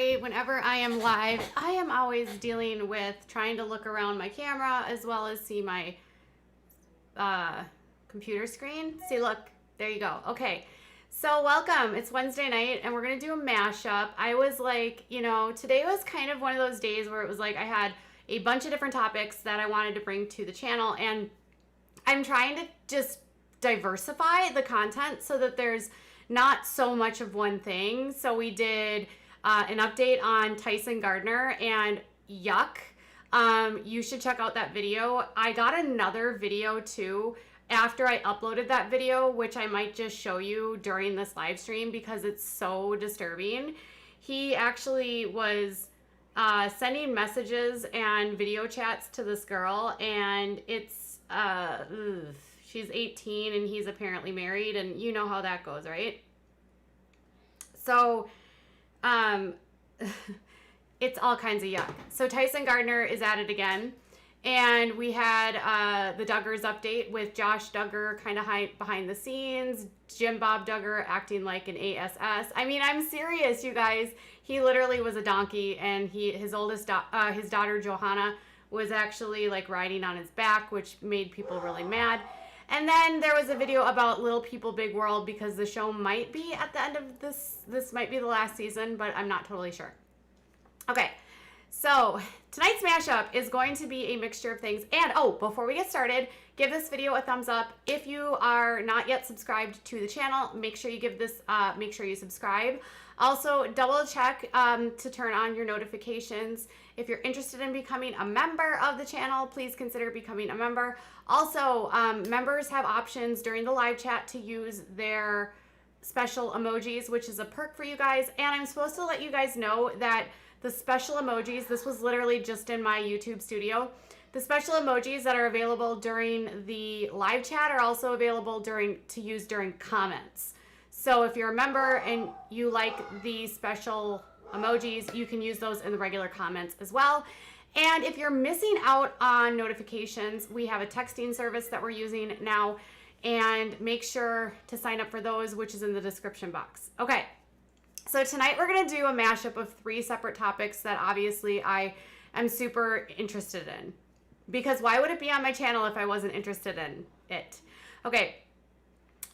Usually whenever I am live, I am always dealing with trying to look around my camera as well as see my computer screen. See, look, there you go. Okay, so welcome. It's Wednesday night and we're gonna do a mashup. I was like, today was kind of one of those days where it was like I had a bunch of different topics that I wanted to bring to the channel, and I'm trying to just diversify the content so that there's not so much of one thing. So we did an update on Tyson Gardner and yuck. You should check out that video. I got another video too after I uploaded that video, which I might just show you during this live stream because it's so disturbing. He actually was sending messages and video chats to this girl, and it's she's 18 and he's apparently married, and you know how that goes, right? So it's all kinds of yuck. So Tyson Gardner is at it again, and we had the Duggars update with Josh Duggar kind of behind the scenes, Jim Bob Duggar acting like an ASS. I mean, I'm serious, you guys. He literally was a donkey, and his daughter Johanna was actually like riding on his back, which made people really mad. And then there was a video about Little People Big World because the show might be at the end of this might be the last season, but I'm not totally sure. Okay, so tonight's mashup is going to be a mixture of things. And before we get started, give this video a thumbs up. If you are not yet subscribed to the channel, make sure you make sure you subscribe. Also, double check to turn on your notifications. If you're interested in becoming a member of the channel, please consider becoming a member. Also, members have options during the live chat to use their special emojis, which is a perk for you guys. And I'm supposed to let you guys know that the special emojis, this was literally just in my YouTube studio. The special emojis that are available during the live chat are also available to use during comments. So if you're a member and you like the special emojis, you can use those in the regular comments as well. And if you're missing out on notifications, we have a texting service that we're using now, and make sure to sign up for those, which is in the description box. Okay, so tonight we're gonna do a mashup of 3 separate topics that obviously I am super interested in, because why would it be on my channel if I wasn't interested in it? Okay.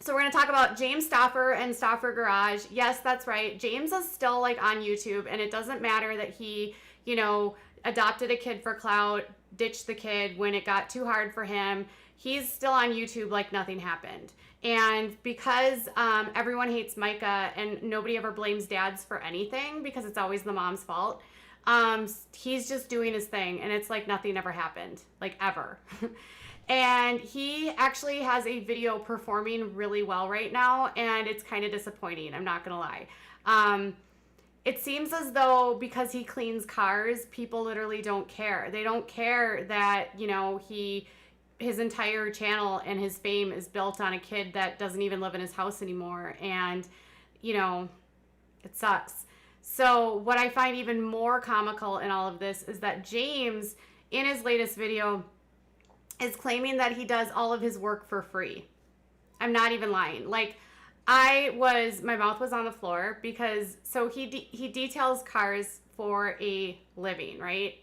So we're going to talk about James Stauffer and Stauffer Garage. Yes, that's right. James is still like on YouTube, and it doesn't matter that he, adopted a kid for clout, ditched the kid when it got too hard for him. He's still on YouTube like nothing happened. And because everyone hates Myka and nobody ever blames dads for anything because it's always the mom's fault, he's just doing his thing, and it's like nothing ever happened, like ever. And he actually has a video performing really well right now, and it's kind of disappointing, I'm not gonna lie. It seems as though because he cleans cars, people literally don't care. They don't care that, his entire channel and his fame is built on a kid that doesn't even live in his house anymore, and, it sucks. So what I find even more comical in all of this is that James, in his latest video, is claiming that he does all of his work for free. I'm not even lying. Like, my mouth was on the floor because, so he details cars for a living, right?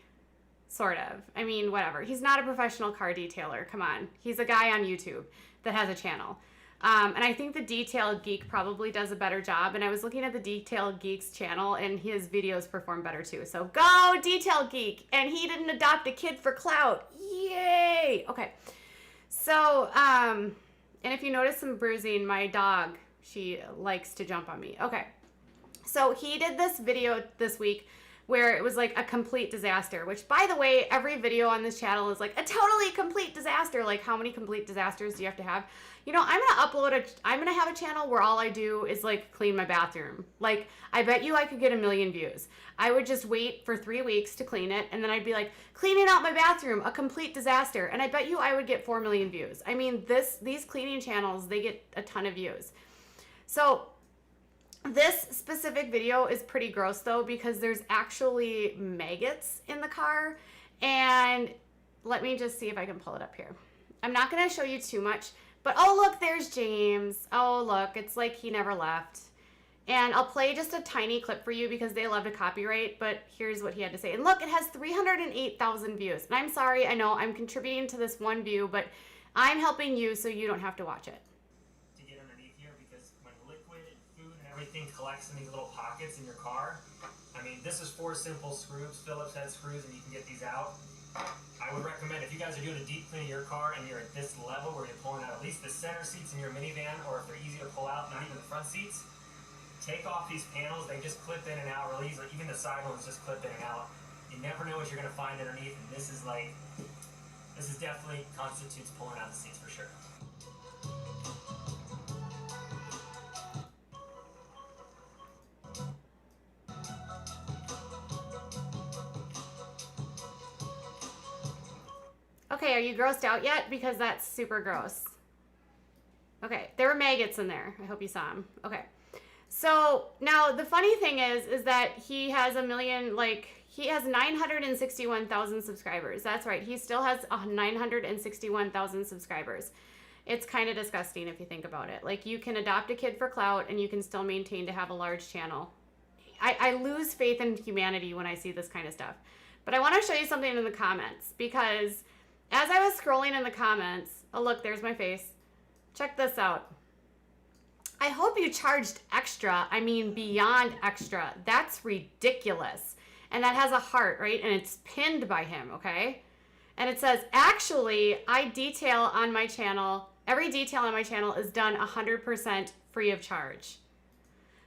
Sort of. I mean, whatever. He's not a professional car detailer. Come on. He's a guy on YouTube that has a channel. And I think the Detailed Geek probably does a better job. And I was looking at the Detailed Geek's channel, and his videos perform better too. So go Detailed Geek! And he didn't adopt a kid for clout. Yay! Okay. So, and if you notice some bruising, my dog, she likes to jump on me. Okay. So he did this video this week where it was like a complete disaster, which, by the way, every video on this channel is like a totally complete disaster. Like, how many complete disasters do you have to have? I'm gonna have a channel where all I do is like clean my bathroom. Like, I bet you I could get 1 million views. I would just wait for 3 weeks to clean it, and then I'd be like, cleaning out my bathroom, a complete disaster. And I bet you I would get 4 million views. I mean, these cleaning channels, they get a ton of views. So this specific video is pretty gross though, because there's actually maggots in the car. And let me just see if I can pull it up here. I'm not gonna show you too much, but oh look, there's James. Oh look, it's like he never left. And I'll play just a tiny clip for you because they love to copyright, but here's what he had to say. And look, it has 308,000 views. And I'm sorry, I know I'm contributing to this one view, but I'm helping you so you don't have to watch it. To get underneath here, because when liquid and food and everything collects in these little pockets in your car, I mean, this is 4 simple screws, Phillips head screws, and you can get these out. I would recommend, if you guys are doing a deep clean of your car and you're at this level where you're pulling out at least the center seats in your minivan, or if they're easy to pull out, not even the front seats, take off these panels. They just clip in and out really easily. Even the side ones just clip in and out. You never know what you're going to find underneath, and this is definitely constitutes pulling out the seats for sure. Okay, are you grossed out yet? Because that's super gross. Okay, there were maggots in there. I hope you saw them. Okay. So now the funny thing is that he has he has 961,000 subscribers. That's right. He still has 961,000 subscribers. It's kind of disgusting if you think about it. Like, you can adopt a kid for clout and you can still maintain to have a large channel. I lose faith in humanity when I see this kind of stuff. But I want to show you something in the comments, because as I was scrolling in the comments, oh look, there's my face. Check this out. I hope you charged extra. I mean, beyond extra. That's ridiculous. And that has a heart, right? And it's pinned by him, okay? And it says, actually, I detail on my channel, every detail on my channel is done 100% free of charge.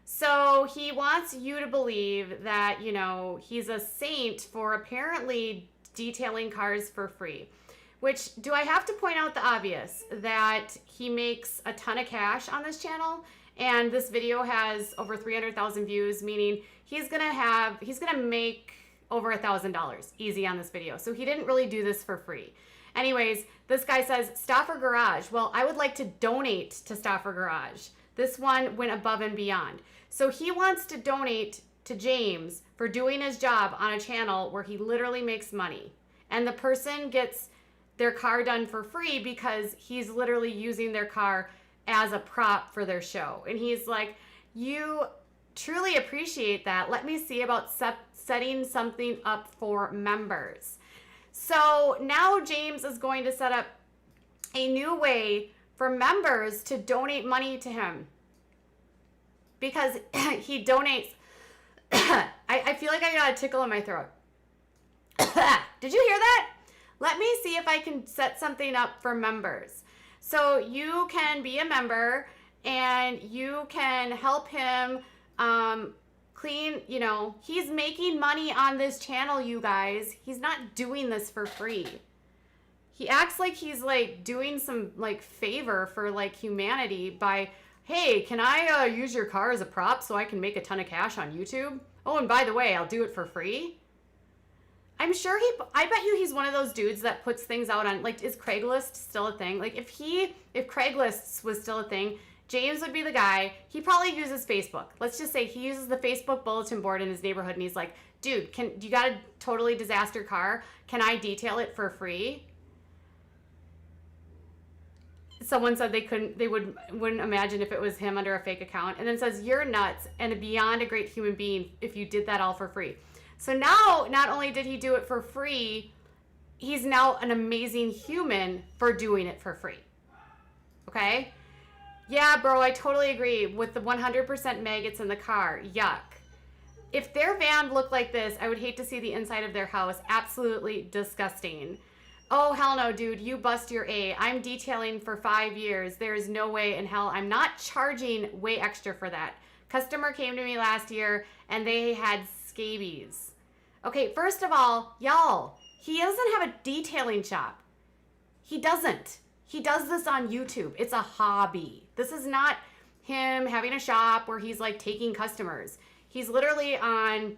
So he wants you to believe that, you know, he's a saint for apparently detailing cars for free. Which, do I have to point out the obvious, that he makes a ton of cash on this channel, and this video has over 300,000 views, meaning he's gonna make over $1,000 easy on this video. So he didn't really do this for free. Anyways, this guy says, Stauffer Garage. Well, I would like to donate to Stauffer Garage. This one went above and beyond. So he wants to donate to James for doing his job on a channel where he literally makes money. And the person gets their car done for free because he's literally using their car as a prop for their show. And he's like, you truly appreciate that. Let me see about setting something up for members. So now James is going to set up a new way for members to donate money to him, because he donates. I feel like I got a tickle in my throat. Did you hear that? Let me see if I can set something up for members. So you can be a member and you can help him clean, you know, he's making money on this channel, you guys. He's not doing this for free. He acts like he's like doing some like favor for like humanity by, hey, can I use your car as a prop so I can make a ton of cash on YouTube? Oh, and by the way, I'll do it for free. I'm sure I bet you he's one of those dudes that puts things out on, like, is Craigslist still a thing? Like, if Craigslist was still a thing, James would be the guy. He probably uses Facebook. Let's just say he uses the Facebook bulletin board in his neighborhood, and he's like, dude, you got a totally disaster car? Can I detail it for free? Someone said they wouldn't imagine if it was him under a fake account. And then says, you're nuts and beyond a great human being if you did that all for free. So now, not only did he do it for free, he's now an amazing human for doing it for free. Okay? Yeah, bro, I totally agree with the 100% maggots in the car. Yuck. If their van looked like this, I would hate to see the inside of their house. Absolutely disgusting. Oh, hell no, dude. You bust your A. I'm detailing for 5 years. There is no way in hell. I'm not charging way extra for that. Customer came to me last year, and they had scabies. Okay, first of all, y'all, he doesn't have a detailing shop. He doesn't. He does this on YouTube. It's a hobby. This is not him having a shop where he's like taking customers. He's literally on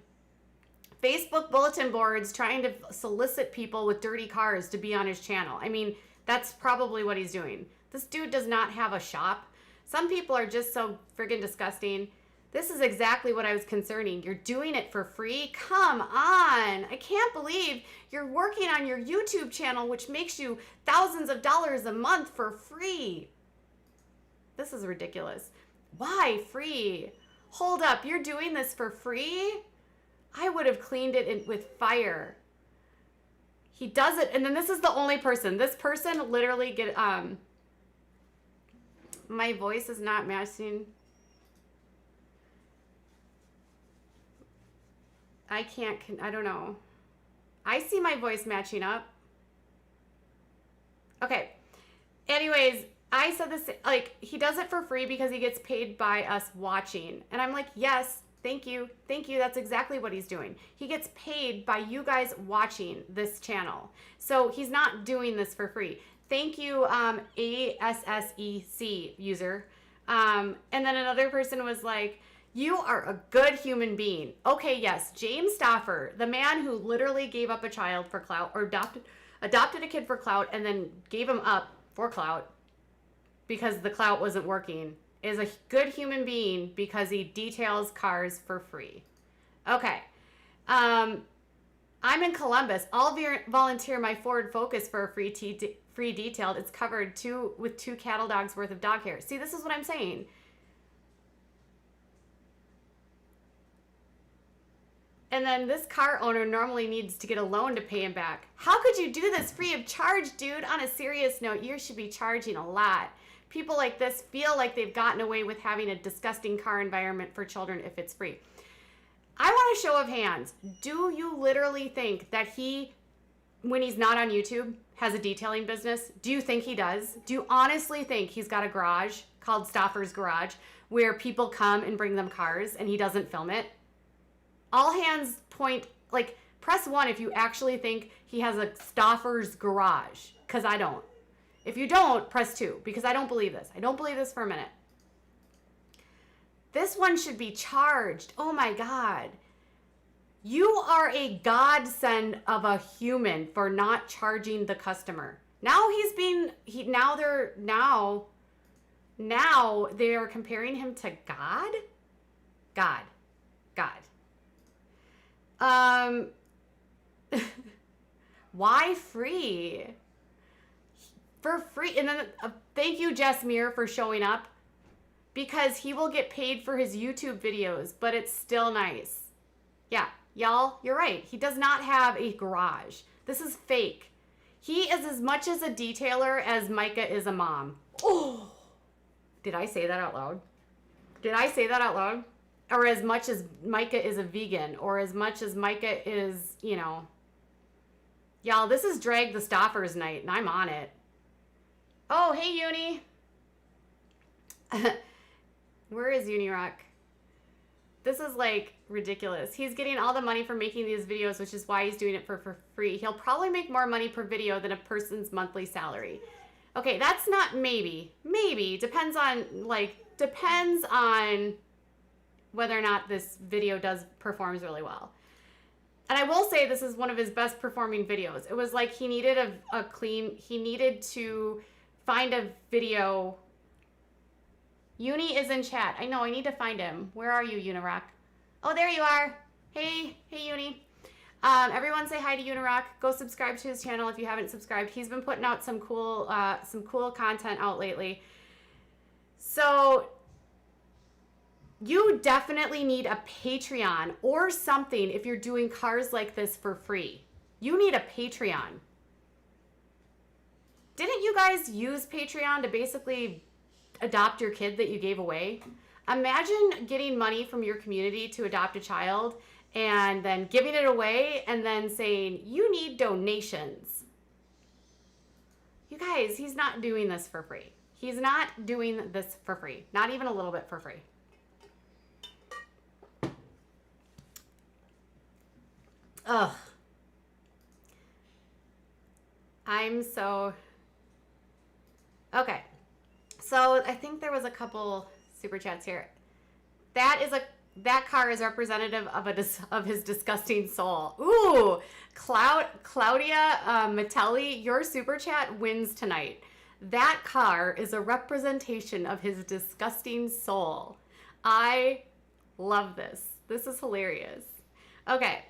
Facebook bulletin boards trying to solicit people with dirty cars to be on his channel. I mean, that's probably what he's doing. This dude does not have a shop. Some people are just so friggin' disgusting. This is exactly what I was concerning. You're doing it for free? Come on. I can't believe you're working on your YouTube channel, which makes you thousands of dollars a month for free. This is ridiculous. Why free? Hold up, you're doing this for free? I would have cleaned it with fire. He does it, and then this is the only person. This person literally my voice is not matching. I don't know. I see my voice matching up. Okay. Anyways, I said this, like, he does it for free because he gets paid by us watching. And I'm like, yes, thank you. Thank you. That's exactly what he's doing. He gets paid by you guys watching this channel. So he's not doing this for free. Thank you, ASSEC user. And then another person was like, you are a good human being. Okay, yes, James Stauffer, the man who literally gave up a child for clout, or adopted a kid for clout and then gave him up for clout because the clout wasn't working, is a good human being because he details cars for free. Okay. I'm in Columbus. I'll volunteer my Ford Focus for a free detailed. It's covered with 2 cattle dogs worth of dog hair. See, this is what I'm saying. And then this car owner normally needs to get a loan to pay him back. How could you do this free of charge, dude? On a serious note, you should be charging a lot. People like this feel like they've gotten away with having a disgusting car environment for children if it's free. I want a show of hands. Do you literally think that he, when he's not on YouTube, has a detailing business? Do you think he does? Do you honestly think he's got a garage called Stauffer's Garage where people come and bring them cars and he doesn't film it? All hands point, like, press 1 if you actually think he has a Stauffer's Garage, because I don't. If you don't, press 2, because I don't believe this. I don't believe this for a minute. This one should be charged. Oh my God. You are a godsend of a human for not charging the customer. Now they're comparing him to God? God. Why free? For free. And then thank you, Jess Muir, for showing up, because he will get paid for his YouTube videos, but it's still nice. Yeah, y'all, you're right. He does not have a garage. This is fake. He is as much as a detailer as Myka is a mom. Oh, did I say that out loud? Or as much as Myka is a vegan, or as much as Myka is, Y'all, this is Drag the Stauffers night, and I'm on it. Oh, hey, Uni. Where is Unirock? This is, like, ridiculous. He's getting all the money for making these videos, which is why he's doing it for free. He'll probably make more money per video than a person's monthly salary. Okay, that's not maybe. Maybe. Depends on whether or not this video performs really well. And I will say this is one of his best performing videos. It was like he needed he needed to find a video. Uni is in chat. I know, I need to find him. Where are you, Unirock? Oh, there you are. Hey Uni. Everyone say hi to Unirock. Go subscribe to his channel if you haven't subscribed. He's been putting out some cool content out lately. So you definitely need a Patreon or something if you're doing cars like this for free. You need a Patreon. Didn't you guys use Patreon to basically adopt your kid that you gave away? Imagine getting money from your community to adopt a child and then giving it away and then saying, you need donations. You guys, he's not doing this for free. He's not doing this for free. Not even a little bit for free. Ugh. Okay. So I think there was a couple super chats here. That car is representative of his disgusting soul. Ooh, Claudia Metelli, your super chat wins tonight. That car is a representation of his disgusting soul. I love this. This is hilarious. Okay.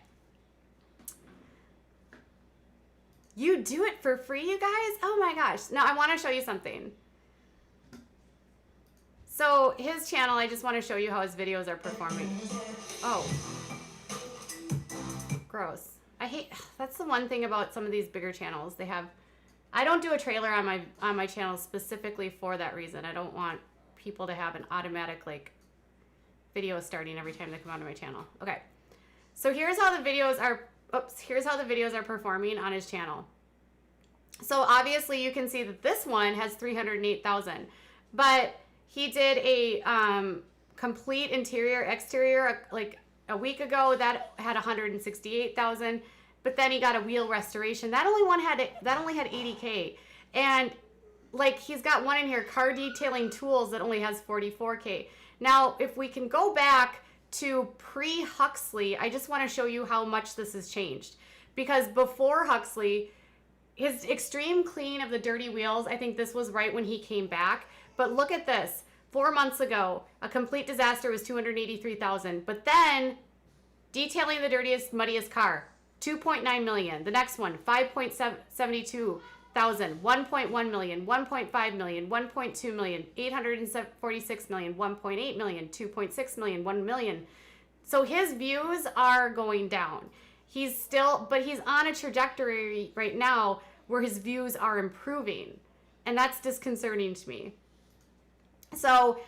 You do it for free, you guys? Oh my gosh. Now I want to show you something. So his channel, I just want to show you how his videos are performing. Oh. Gross. That's the one thing about some of these bigger channels. I don't do a trailer on my channel specifically for that reason. I don't want people to have an automatic like video starting every time they come onto my channel. Okay. So here's how the videos are performing on his channel. So obviously you can see that this one has 308,000, but he did a complete interior exterior like a week ago that had 168,000, but then he got a wheel restoration that only had 80K, and like he's got one in here, car detailing tools, that only has 44K. Now if we can go back to pre-Huxley, I just want to show you how much this has changed, because before Huxley, his extreme clean of the dirty wheels, I think this was right when he came back. But look at this. 4 months ago, a complete disaster was 283,000. But then detailing the dirtiest, muddiest car, 2.9 million. The next one, 5.72 thousand, 1.1 million, 1.5 million, 1.2 million, 846 million, 1.8 million, 2.6 million, 1 million. So his views are going down. But he's on a trajectory right now where his views are improving. And that's disconcerting to me. So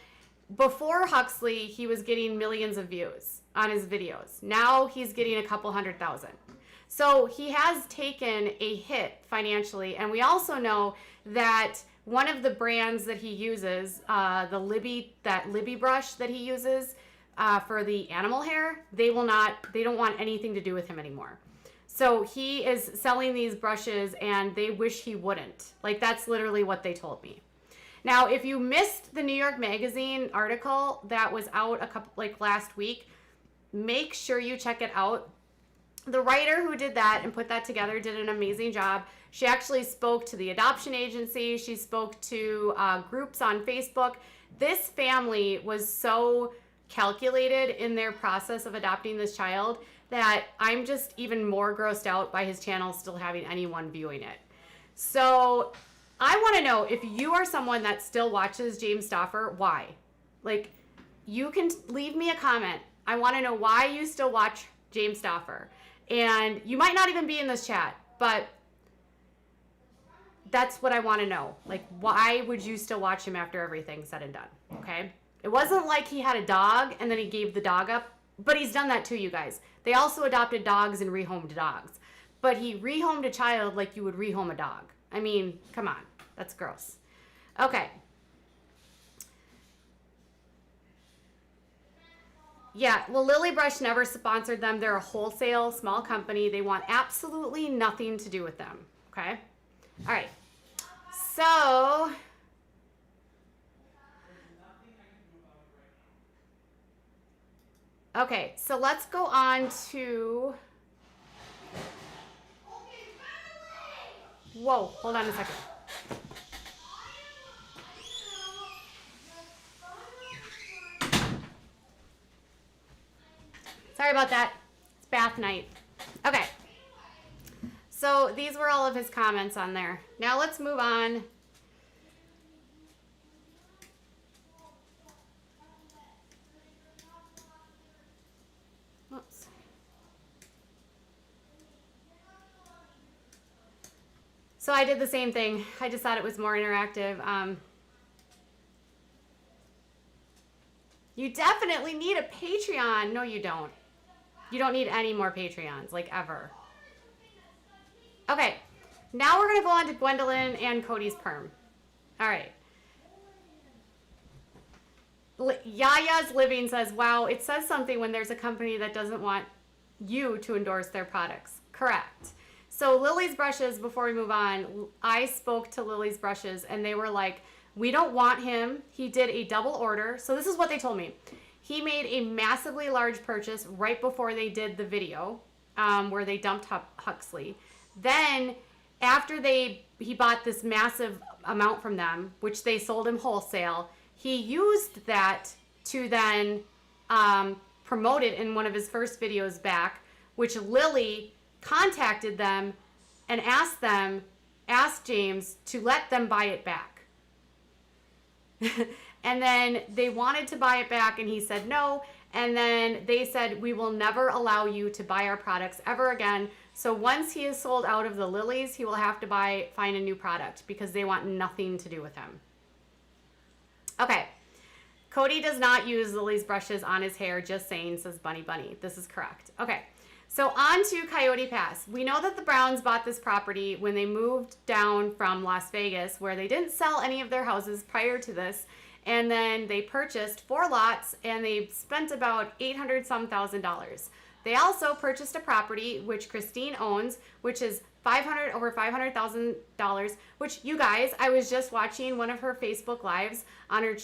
before Huxley, he was getting millions of views on his videos. Now he's getting a couple 100,000. So he has taken a hit financially. And we also know that one of the brands that he uses, that Libby brush that he uses for the animal hair, they don't want anything to do with him anymore. So he is selling these brushes and they wish he wouldn't. Like, that's literally what they told me. Now, if you missed the New York Magazine article that was out last week, make sure you check it out. The writer who did that and put that together did an amazing job. She actually spoke to the adoption agency. She spoke to groups on Facebook. This family was so calculated in their process of adopting this child that I'm just even more grossed out by his channel still having anyone viewing it. So I want to know, if you are someone that still watches James Stauffer, why? Like, you can leave me a comment. I want to know why you still watch James Stauffer. And you might not even be in this chat, but that's what I want to know. Like, why would you still watch him after everything's said and done? Okay? It wasn't like he had a dog and then he gave the dog up, but he's done that too, you guys. They also adopted dogs and rehomed dogs. But he rehomed a child like you would rehome a dog. I mean, come on. That's gross. Okay. Yeah, well, Lily Brush never sponsored them. They're a wholesale small company. They want absolutely nothing to do with them. Okay? All right. So okay, so let's go on to... Whoa, hold on a second. Sorry about that. It's bath night. Okay. So these were all of his comments on there. Now let's move on. Oops. So I did the same thing. I just thought it was more interactive. You definitely need a Patreon. No, you don't. You don't need any more Patreons, like, ever. Okay, now we're going to go on to Gwendolyn and Kody's perm. All right. Yaya's Living says, wow, it says something when there's a company that doesn't want you to endorse their products. Correct. So Lily's Brushes, before we move on, I spoke to Lily's Brushes, and they were like, we don't want him. He did a double order. So this is what they told me. He made a massively large purchase right before they did the video where they dumped Huxley. Then after he bought this massive amount from them, which they sold him wholesale, he used that to then promote it in one of his first videos back, which Lily contacted them and asked James to let them buy it back. And then they wanted to buy it back and he said no. And then they said, we will never allow you to buy our products ever again. So once he is sold out of the lilies, he will have to find a new product because they want nothing to do with him. Okay. Kody does not use Lily's brushes on his hair, just saying, says Bunny Bunny. This is correct. Okay. So on to Coyote Pass. We know that the Browns bought this property when they moved down from Las Vegas, where they didn't sell any of their houses prior to this. And then they purchased 4 lots and they spent about $800,000. They also purchased a property which Christine owns, which is over $500,000, which you guys, I was just watching one of her Facebook lives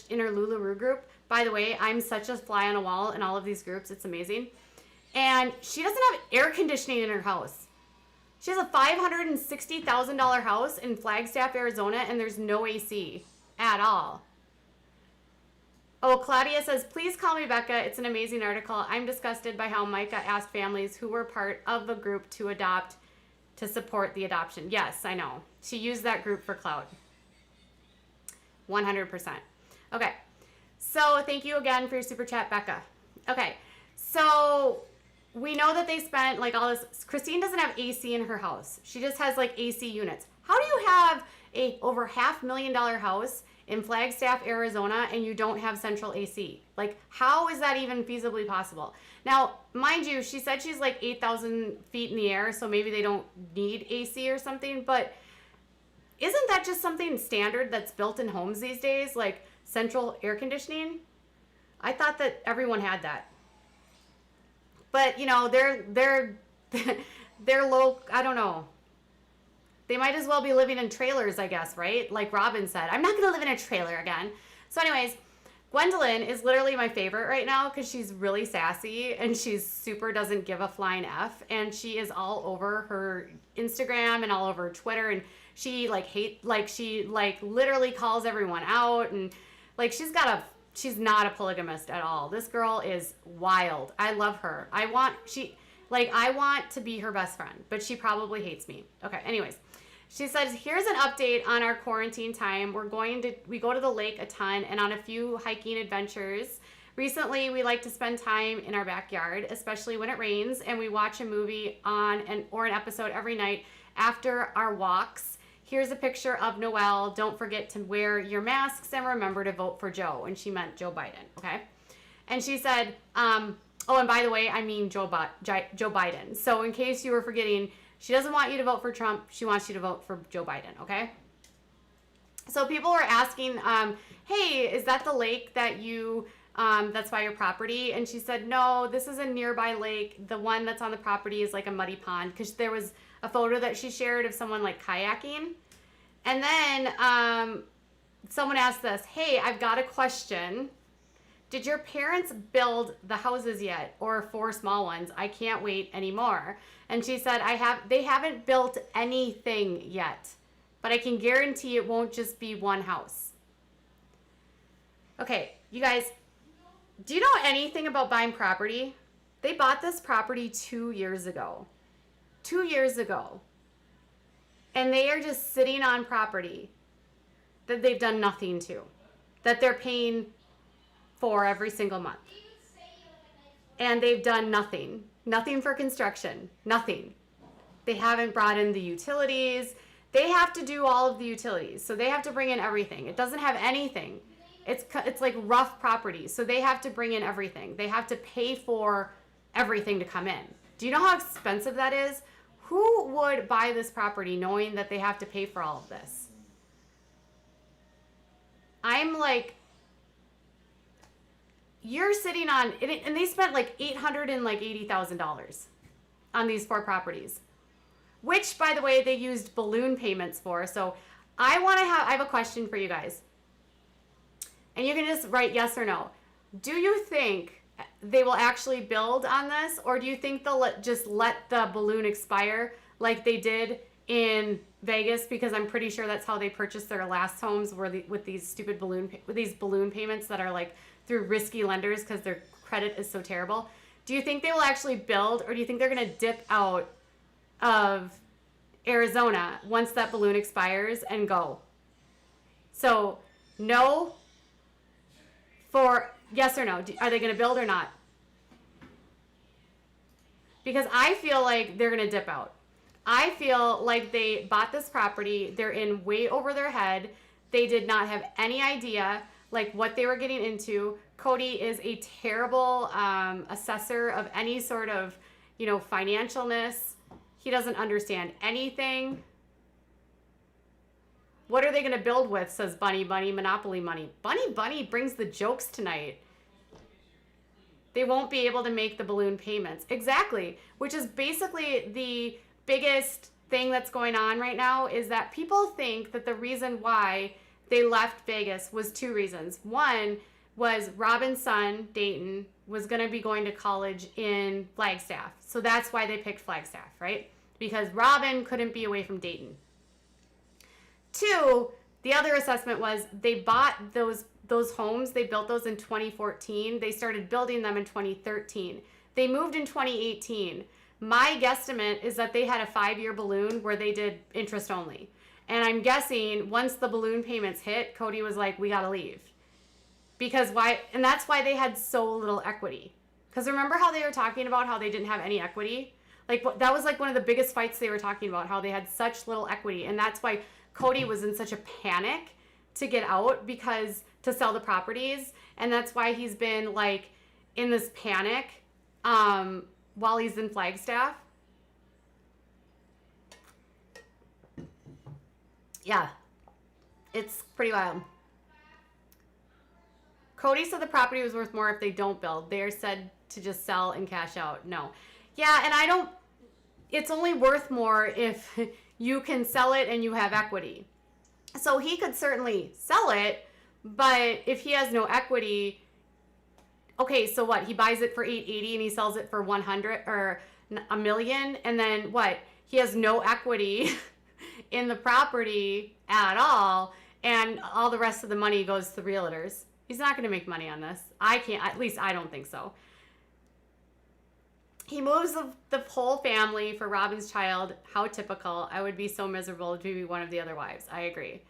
in her LuLaRoe group. By the way, I'm such a fly on a wall in all of these groups. It's amazing. And she doesn't have air conditioning in her house. She has a $560,000 house in Flagstaff, Arizona, and there's no AC at all. Oh, Claudia says, please call me Becca. It's an amazing article. I'm disgusted by how Myka asked families who were part of the group to adopt to support the adoption. Yes, I know. She used that group for clout. 100%. Okay. So thank you again for your super chat, Becca. Okay. So we know that they spent like all this. Christine doesn't have AC in her house. She just has like AC units. How do you have a over $500,000 house in Flagstaff, Arizona, and you don't have central AC? Like, how is that even feasibly possible? Now, mind you, she said she's like 8,000 feet in the air, so maybe they don't need AC or something, but isn't that just something standard that's built in homes these days, like central air conditioning? I thought that everyone had that. But, you know, they're low, I don't know. They might as well be living in trailers, I guess, right? Like Robin said, I'm not going to live in a trailer again. So anyways, Gwendolyn is literally my favorite right now because she's really sassy and she's super doesn't give a flying F. And she is all over her Instagram and all over Twitter. And she she literally calls everyone out. And like she's not a polygamist at all. This girl is wild. I love her. I want to be her best friend, but she probably hates me. Okay, anyways. She says, here's an update on our quarantine time. We go to the lake a ton and on a few hiking adventures. Recently, we like to spend time in our backyard, especially when it rains, and we watch a movie or an episode every night after our walks. Here's a picture of Noelle. Don't forget to wear your masks and remember to vote for Joe. And she meant Joe Biden, okay? And she said, oh, and by the way, I mean Joe Biden. So in case you were forgetting, she doesn't want you to vote for Trump. She wants you to vote for Joe Biden, okay? So people were asking, hey, is that the lake that that's by your property? And she said, no, this is a nearby lake. The one that's on the property is like a muddy pond because there was a photo that she shared of someone like kayaking. And then someone asked this, hey, I've got a question. Did your parents build the houses yet or 4 small ones? I can't wait anymore. And she said, they haven't built anything yet, but I can guarantee it won't just be one house. Okay, you guys, do you know anything about buying property? They bought this property 2 years ago. 2 years ago. And they are just sitting on property that they've done nothing to, that they're paying for every single month. And they've done nothing. Nothing for construction. Nothing. They haven't brought in the utilities. They have to do all of the utilities. So they have to bring in everything. It doesn't have anything. It's like rough property. So they have to bring in everything. They have to pay for everything to come in. Do you know how expensive that is? Who would buy this property knowing that they have to pay for all of this? I'm like, you're sitting on, and they spent like $880,000 on these 4 properties, which, by the way, they used balloon payments for. So I have a question for you guys. And you can just write yes or no. Do you think they will actually build on this? Or do you think they'll just let the balloon expire like they did in Vegas? Because I'm pretty sure that's how they purchased their last homes, with these stupid balloon payments that are like through risky lenders because their credit is so terrible. Do you think they will actually build, or do you think they're going to dip out of Arizona once that balloon expires and go? So no, For yes or no, are they going to build or not? Because I feel like they're going to dip out. I feel like they bought this property. They're in way over their head. They did not have any idea like what they were getting into. Kody is a terrible assessor of any sort of, financialness. He doesn't understand anything. What are they going to build with, says Bunny Bunny, Monopoly money. Bunny Bunny brings the jokes tonight. They won't be able to make the balloon payments. Exactly, which is basically the biggest thing that's going on right now is that people think that the reason why they left Vegas was two reasons. One was Robin's son, Dayton, was going to be going to college in Flagstaff. So that's why they picked Flagstaff, right? Because Robin couldn't be away from Dayton. Two, the other assessment was they bought those homes. They built those in 2014. They started building them in 2013. They moved in 2018. My guesstimate is that they had a 5-year balloon where they did interest only. And I'm guessing once the balloon payments hit, Kody was like, we got to leave. Because why? And that's why they had so little equity. Because remember how they were talking about how they didn't have any equity? Like that was like one of the biggest fights they were talking about, how they had such little equity. And that's why Kody was in such a panic to get out to sell the properties. And that's why he's been like in this panic while he's in Flagstaff. Yeah, it's pretty wild. Kody said the property was worth more if they don't build. They are said to just sell and cash out. No. Yeah, and it's only worth more if you can sell it and you have equity. So he could certainly sell it, but if he has no equity, okay, so what? He buys it for $880 and he sells it for $100 or $1 million, and then what? He has no equity in the property at all, and all the rest of the money goes to the realtors. He's not going to make money on this. At least I don't think so. He moves the whole family for Robin's child. How typical. I would be so miserable to be one of the other wives. I agree.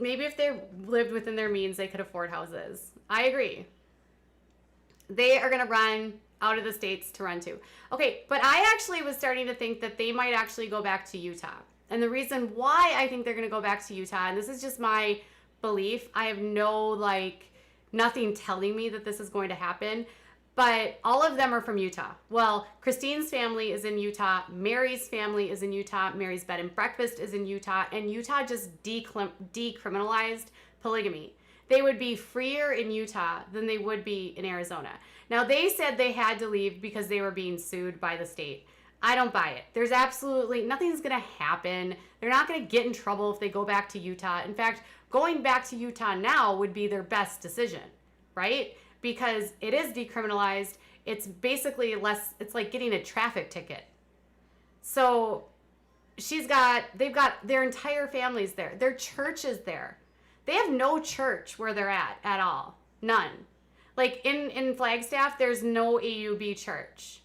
Maybe if they lived within their means, they could afford houses. I agree. They are going to run out of the states to run to. Okay, but I actually was starting to think that they might actually go back to Utah. And the reason why I think they're going to go back to Utah, and this is just my belief, I have nothing telling me that this is going to happen, but all of them are from Utah. Well, Christine's family is in Utah, Mary's family is in Utah, Mary's bed and breakfast is in Utah, and Utah just decriminalized polygamy. They would be freer in Utah than they would be in Arizona. Now, they said they had to leave because they were being sued by the state. I don't buy it. There's absolutely nothing's going to happen. They're not going to get in trouble if they go back to Utah. In fact, going back to Utah now would be their best decision, right? Because it is decriminalized. It's basically it's like getting a traffic ticket. So they've got their entire families there. Their church is there. They have no church where they're at all. None. Like in Flagstaff, there's no AUB church.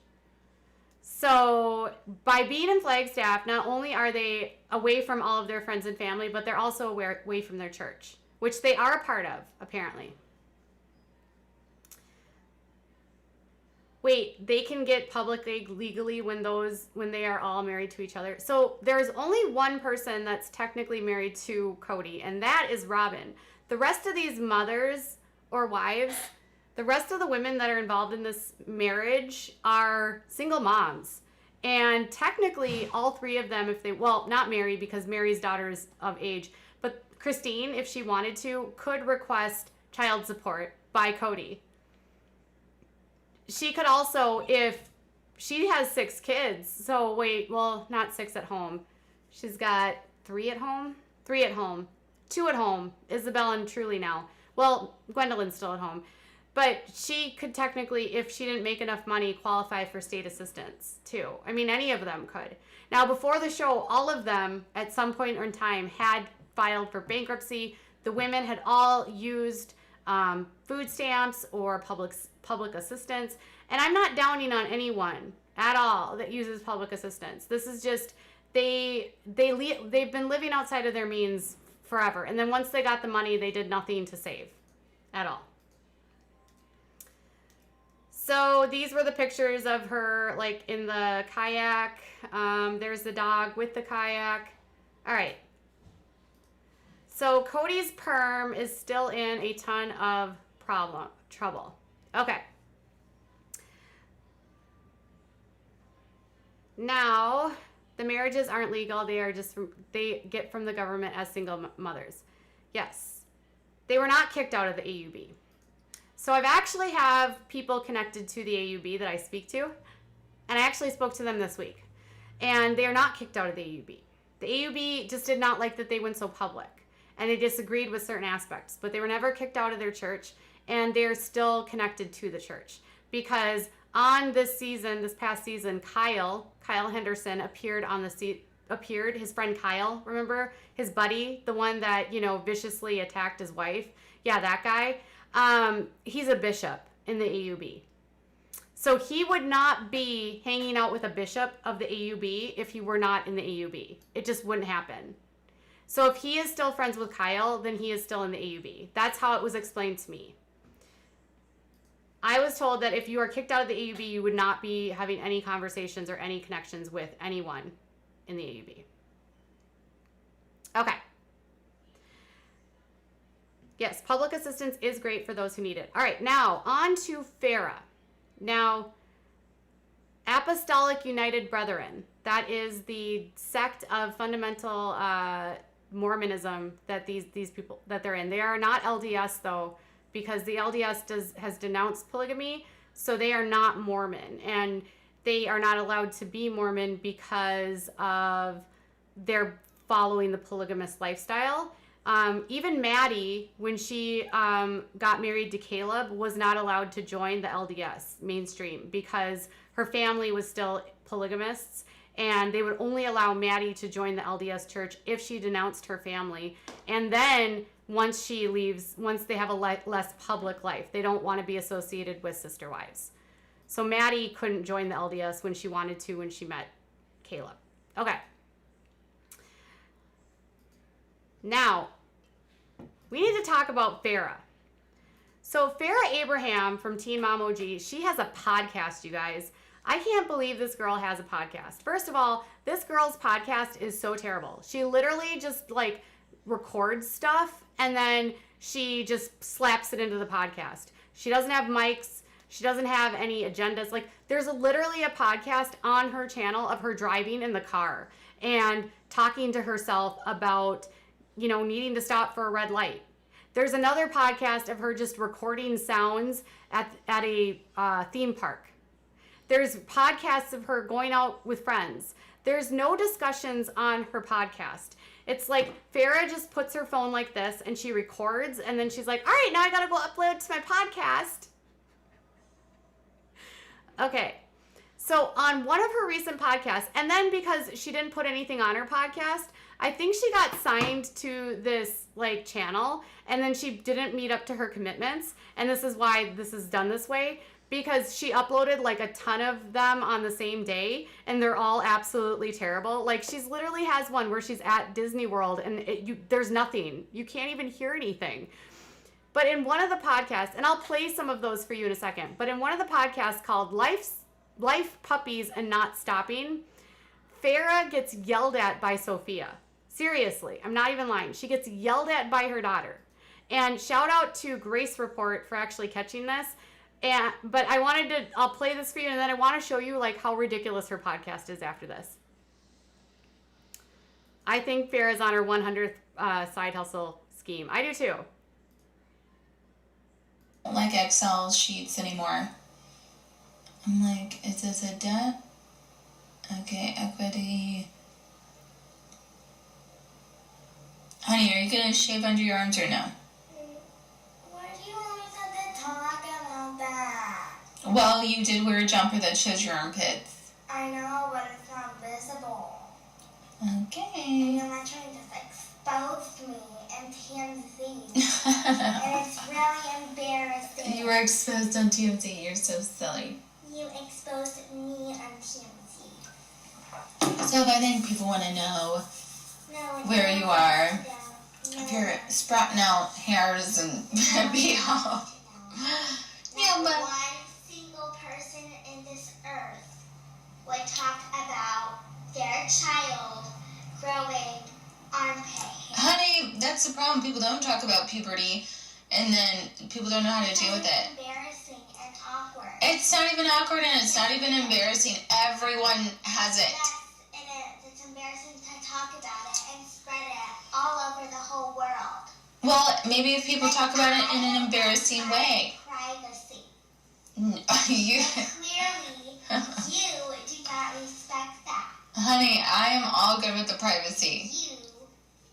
So by being in Flagstaff, not only are they away from all of their friends and family, but they're also away from their church, which they are a part of, apparently. Wait, they can get public legally when they are all married to each other. So there's only one person that's technically married to Kody, and that is Robin. The rest of these mothers or wives, the rest of the women that are involved in this marriage are single moms. And technically, all three of them, not Mary, because Mary's daughter is of age, but Christine, if she wanted to, could request child support by Kody. She could also, if she has 6 kids, not 6 at home. She's got 3 at home, 2 at home, Isabel and Truly now. Well, Gwendolyn's still at home. But she could technically, if she didn't make enough money, qualify for state assistance too. I mean, any of them could. Now, before the show, all of them at some point in time had filed for bankruptcy. The women had all used food stamps or public assistance. And I'm not downing on anyone at all that uses public assistance. This is just, they've been living outside of their means forever. And then once they got the money, they did nothing to save at all. So these were the pictures of her, like, in the kayak. There's the dog with the kayak. All right. So Kody's perm is still in a ton of trouble. Okay. Now, the marriages aren't legal. They get from the government as single mothers. Yes. They were not kicked out of the AUB. So I've actually have people connected to the AUB that I speak to, and I actually spoke to them this week. And they are not kicked out of the AUB. The AUB just did not like that they went so public, and they disagreed with certain aspects, but they were never kicked out of their church, and they're still connected to the church. Because on this past season, Kyle Henderson appeared on his friend Kyle, remember? His buddy, the one that, viciously attacked his wife. Yeah, that guy. He's a bishop in the AUB. So he would not be hanging out with a bishop of the AUB if he were not in the AUB. It just wouldn't happen. So if he is still friends with Kyle, then he is still in the AUB. That's how it was explained to me. I was told that if you are kicked out of the AUB, you would not be having any conversations or any connections with anyone in the AUB. Okay. Yes, public assistance is great for those who need it. All right, now on to Farrah. Now, Apostolic United Brethren, that is the sect of fundamental Mormonism that these people that they're in. They are not LDS though, because the LDS has denounced polygamy, so they are not Mormon, and they are not allowed to be Mormon because of their following the polygamous lifestyle. Even Maddie, when she got married to Caleb, was not allowed to join the LDS mainstream because her family was still polygamists, and they would only allow Maddie to join the LDS church if she denounced her family. And then once they have a less public life, they don't want to be associated with sister wives. So Maddie couldn't join the LDS when she wanted to when she met Caleb. Okay. Now, we need to talk about Farrah. So Farrah Abraham from Teen Mom OG, she has a podcast, you guys. I can't believe this girl has a podcast. First of all, this girl's podcast is so terrible. She literally just records stuff and then she just slaps it into the podcast. She doesn't have mics. She doesn't have any agendas. There's literally a podcast on her channel of her driving in the car and talking to herself about, needing to stop for a red light. There's another podcast of her just recording sounds at a theme park. There's podcasts of her going out with friends. There's no discussions on her podcast. It's like Farrah just puts her phone like this and she records, and then she's like, all right, now I gotta go upload to my podcast. Okay. So on one of her recent podcasts, and then because she didn't put anything on her podcast, I think she got signed to this channel, and then she didn't meet up to her commitments. And this is why this is done this way, because she uploaded a ton of them on the same day, and they're all absolutely terrible. She's literally has one where she's at Disney World and there's nothing. You can't even hear anything. But in one of the podcasts, and I'll play some of those for you in a second, but in one of the podcasts called Life, Puppies, and Not Stopping, Farrah gets yelled at by Sophia. Seriously, I'm not even lying. She gets yelled at by her daughter. And shout out to Grace Report for actually catching this. But I'll play this for you, and then I want to show you how ridiculous her podcast is after this. I think Farrah's on her 100th side hustle scheme. I do too. I don't like Excel sheets anymore. I'm like, is this a debt? Okay, equity. Honey, are you going to shave under your arms or no? Why do you always have to talk about that? Well, you did wear a jumper that shows your armpits. I know, but it's not visible. Okay. And you're trying to expose me and TMZ. And it's really embarrassing. You were exposed on TMZ. You're so silly. You exposed me on TMZ. So I think people want to know where you are. If you're sprouting out hairs and be all. Yeah, but one single would talk about their child growing armpit hair. Honey, that's the problem. People don't talk about puberty, and then people don't know how to deal with it. It's embarrassing and awkward. It's not even awkward, and it's not even embarrassing. Everyone has it. Yes, it is. It's embarrassing to talk about it and spread it all over the whole world. Well, maybe if people talk about it in an embarrassing way. Privacy. You, Clearly, you do not respect that. honey, I am all good with the privacy. You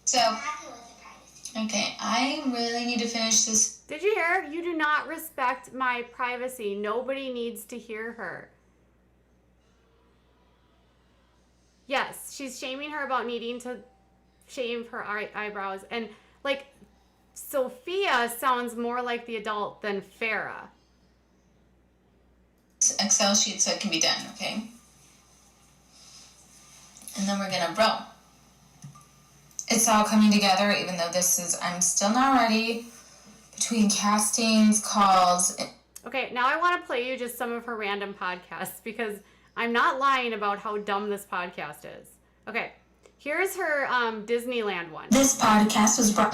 So, are not good with the privacy. okay, I really need to finish this. Did you hear? You do not respect my privacy. Nobody needs to hear her. Yes, she's shaming her about needing to shave her eyebrows. And, like, Sophia sounds more like the adult than Farrah. Excel sheet so it can be done, okay? And then we're gonna roll. It's all coming together, even though I'm still not ready. Between castings, calls. Okay, now I want to play you just some of her random podcasts because I'm not lying about how dumb this podcast is. Okay, here's her Disneyland one. This podcast was brought.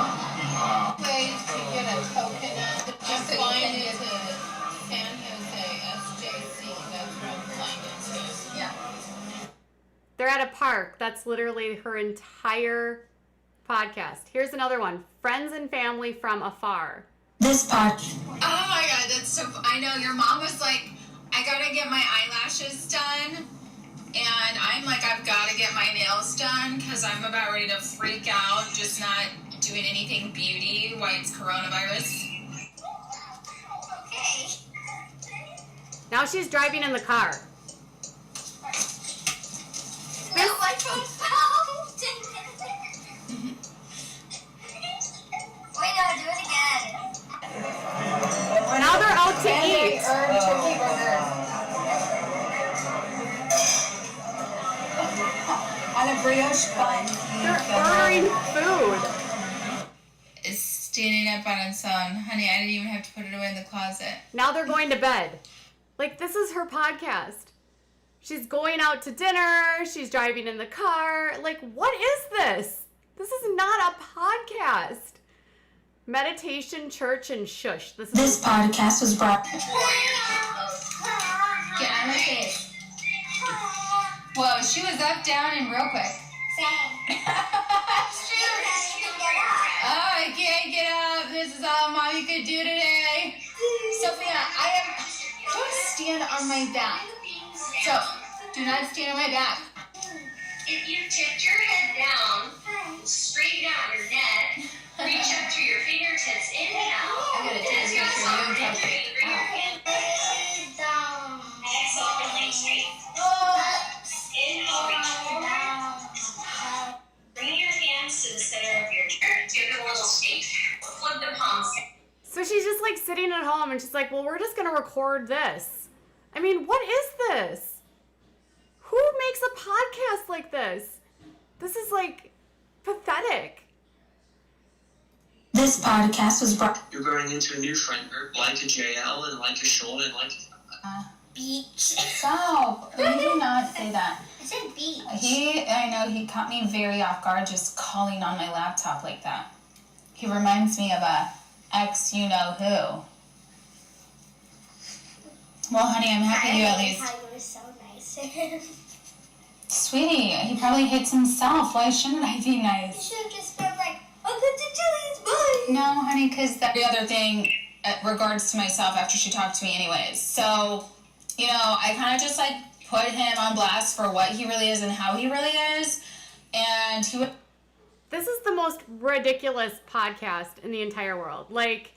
Ways to get a coconut. I'm flying into San Jose SJC. That's where I'm flying into. Yeah. They're at a park. That's literally her entire podcast. Here's another one. Friends and family from afar. This podcast. Oh my god, that's so. I know your mom was like, I gotta get my eyelashes done. And I'm like, I've gotta get my nails done because I'm about ready to freak out, just not doing anything beauty while it's coronavirus. Okay. Now she's driving in the car. No, my phone fell. Wait, no, do it again. Now they're out to eat. Turkey burger. On a brioche bun. They're ordering food. Is standing up on its own. Honey, I didn't even have to put it away in the closet. Now they're going to bed. Like, this is her podcast. She's going out to dinner. She's driving in the car. Like, what is this? This is not a podcast. Meditation, church, and shush. This podcast was brought. Get on my face. Whoa, she was up, down, and real quick. Same. Oh, I can't get up. This is all Mommy could do today. Sophia, don't stand on my back. So, do not stand on my back. If you tipped your head down, straighten out your neck, reach up through your fingertips in and out. I gotta take a picture of you and touch it. Exhale, release straight. Inhale, reach forward. Bring your hands to the center of your chair. Give it a little shake. Flip the palms. So she's just like sitting at home and she's like, well, we're just going to record this. I mean, what is this? Who makes a podcast like this? This is like pathetic. This podcast was brought. You're going into a new friend group, like a JL and like a Sean and like Beach. Stop. You do not say that. I said beach. I know, he caught me very off guard just calling on my laptop like that. He reminds me of a ex-you-know-who. Well, honey, I'm happy you at least... How you were so nice. Sweetie, he probably hates himself. Why shouldn't I be You nice? should have just been like, I'll go to Julie's bye. No, honey, because that's the other thing regards to myself after she talked to me anyways. So, you know, I kind of just, like, put him on blast for what he really is and how he really is. And he would... This is the most ridiculous podcast in the entire world. Like,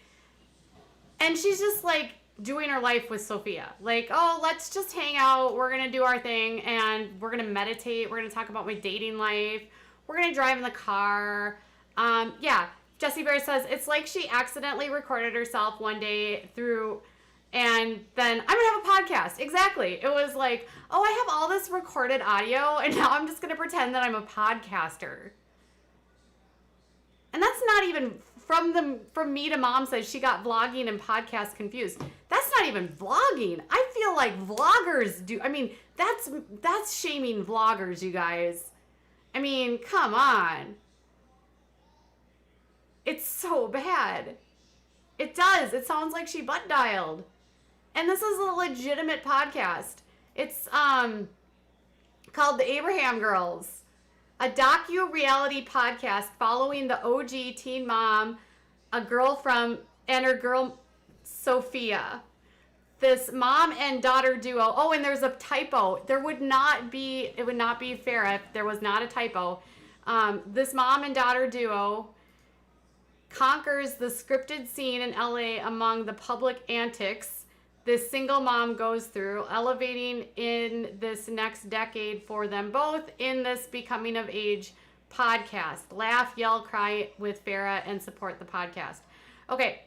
and she's just like doing her life with Sophia. Like, oh, let's just hang out. We're going to do our thing and we're going to meditate. We're going to talk about my dating life. We're going to drive in the car. Yeah, Jessie Bear says, it's like she accidentally recorded herself one day through And then I'm going to have a podcast. Exactly. It was like, oh, I have all this recorded audio, and now I'm just going to pretend that I'm a podcaster. And that's not even from me to mom says she got vlogging and podcast confused. That's not even vlogging. I feel like vloggers do. I mean, that's shaming vloggers, you guys. I mean, come on. It's so bad. It does. It sounds like she butt dialed. And this is a legitimate podcast. It's called The Abraham Girls, a docu-reality podcast following the OG teen mom, a girl and her girl Sophia. This mom and daughter duo. Oh, and there's a typo. It would not be Farrah if there was not a typo. This mom and daughter duo conquers the scripted scene in LA among the public antics this single mom goes through, elevating in this next decade for them both in this Becoming of Age podcast. Laugh, yell, cry with Farrah, and support the podcast. Okay.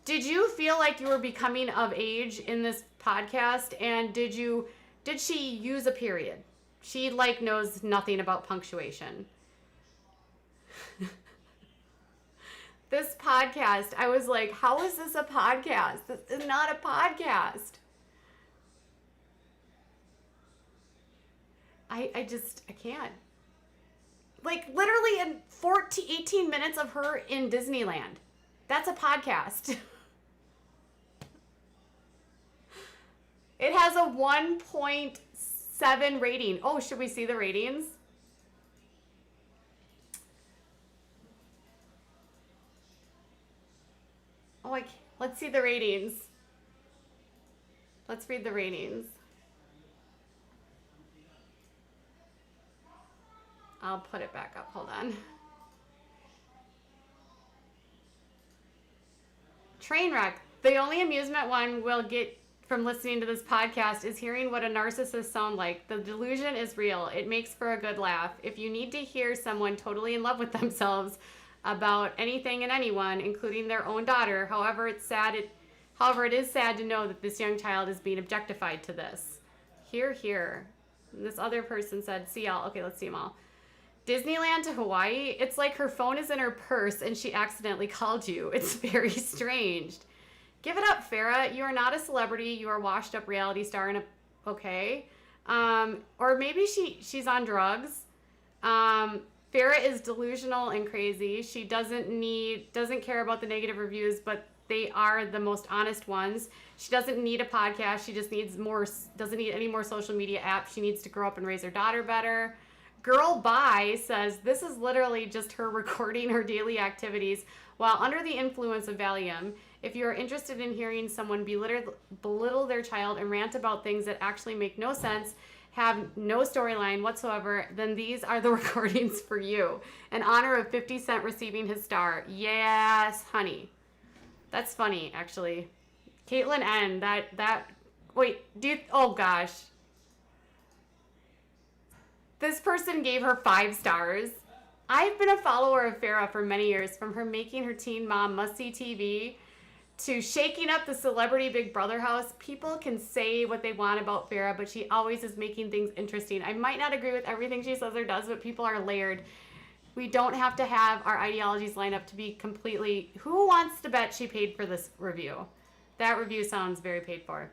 Did you feel like you were becoming of age in this podcast? And did she use a period? She knows nothing about punctuation. This podcast, I was like, how is this a podcast? This is not a podcast. I can't. Literally in 18 minutes of her in Disneyland. That's a podcast. It has a 1.7 rating. Oh, should we see the ratings? Oh, let's see the ratings. Let's read the ratings. I'll put it back up. Hold on. Trainwreck. The only amusement one will get from listening to this podcast is hearing what a narcissist sound like. The delusion is real. It makes for a good laugh. If you need to hear someone totally in love with themselves about anything and anyone, including their own daughter, however, it is sad to know that this young child is being objectified to this. Here. And this other person said, see y'all. Okay, let's see them all. Disneyland to Hawaii. It's like her phone is in her purse and she accidentally called you. It's very strange. Give it up, Farrah. You are not a celebrity. You are a washed up reality star okay. Or maybe she's on drugs. Farrah is delusional and crazy. She doesn't care about the negative reviews, but they are the most honest ones. She doesn't need a podcast. She just doesn't need any more social media apps. She needs to grow up and raise her daughter better. Girl Bye says this is literally just her recording her daily activities while under the influence of Valium. If you are interested in hearing someone belittle their child and rant about things that actually make no sense, have no storyline whatsoever, then these are the recordings for you. In honor of 50 Cent receiving his star. Yes, honey. That's funny, actually. Caitlin N. Oh gosh. This person gave her 5 stars. I've been a follower of Farrah for many years, from her making her teen mom must-see TV to shaking up the celebrity Big Brother house. People can say what they want about Farrah, but she always is making things interesting. I might not agree with everything she says or does, but people are layered. We don't have to have our ideologies line up to be completely... Who wants to bet she paid for this review? That review sounds very paid for.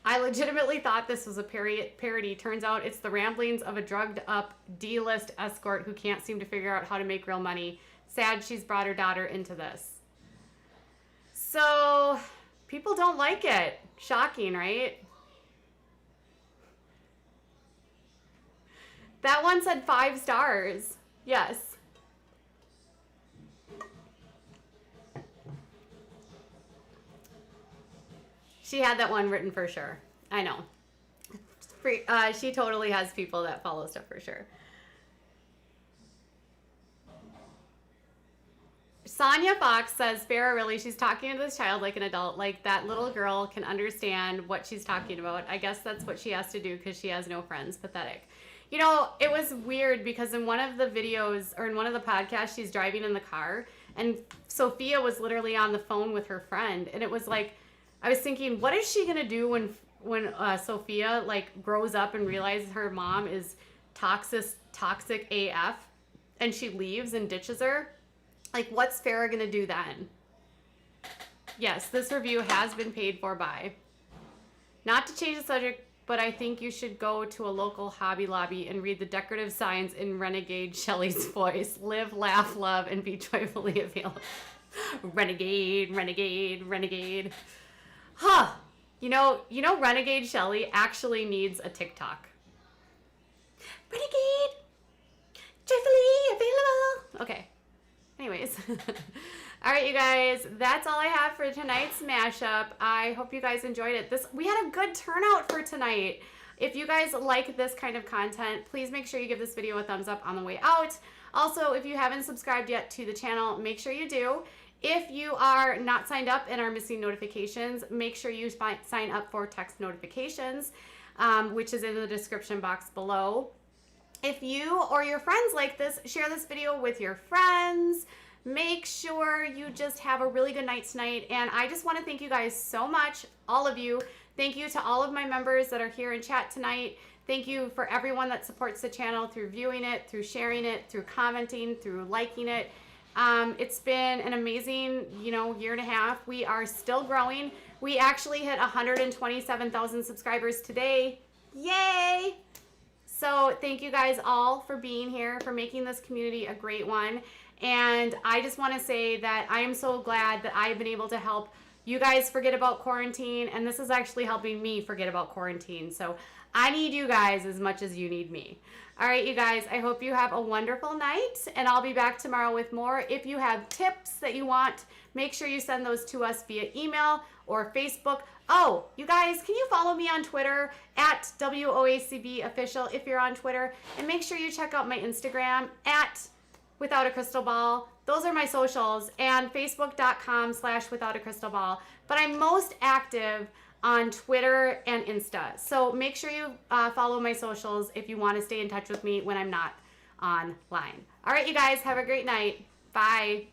I legitimately thought this was a parody. Turns out it's the ramblings of a drugged up D-list escort who can't seem to figure out how to make real money. Sad she's brought her daughter into this. So, people don't like it. Shocking, right? That one said 5 stars. Yes. She had that one written for sure. I know. She totally has people that follow stuff for sure. Sonia Fox says, Farrah, really, she's talking to this child like an adult. Like, that little girl can understand what she's talking about. I guess that's what she has to do because she has no friends. Pathetic. You know, it was weird because in one of the videos or in one of the podcasts, she's driving in the car And Sophia was literally on the phone with her friend. And it was like, I was thinking, what is she going to do when Sophia like grows up and realizes her mom is toxic AF and she leaves and ditches her? Like, what's Farrah going to do then? Yes, this review has been paid for by. Not to change the subject, but I think you should go to a local Hobby Lobby and read the decorative signs in Renegade Shelley's voice. Live, laugh, love, and be joyfully available. Renegade, renegade, renegade. Huh. You know, Renegade Shelley actually needs a TikTok. Renegade, joyfully available. Okay. Anyways. All right, you guys, that's all I have for tonight's mashup. I hope you guys enjoyed it. We had a good turnout for tonight. If you guys like this kind of content, please make sure you give this video a thumbs up on the way out. Also, if you haven't subscribed yet to the channel, make sure you do. If you are not signed up and are missing notifications, make sure you sign up for text notifications, which is in the description box below. If you or your friends like this, share this video with your friends. Make sure you just have a really good night tonight. And I just want to thank you guys so much, all of you. Thank you to all of my members that are here in chat tonight. Thank you for everyone that supports the channel through viewing it, through sharing it, through commenting, through liking it. It's been an amazing, year and a half. We are still growing. We actually hit 127,000 subscribers today. Yay! So thank you guys all for being here, for making this community a great one. And I just want to say that I am so glad that I've been able to help you guys forget about quarantine. And this is actually helping me forget about quarantine. So I need you guys as much as you need me. All right, you guys, I hope you have a wonderful night. And I'll be back tomorrow with more. If you have tips that you want, make sure you send those to us via email or Facebook. Oh, you guys, can you follow me on Twitter at WOACB official if you're on Twitter? And make sure you check out my Instagram at Without a Crystal Ball. Those are my socials, and facebook.com/Without a Crystal Ball. But I'm most active on Twitter and Insta. So make sure you follow my socials if you want to stay in touch with me when I'm not online. All right, you guys, have a great night. Bye.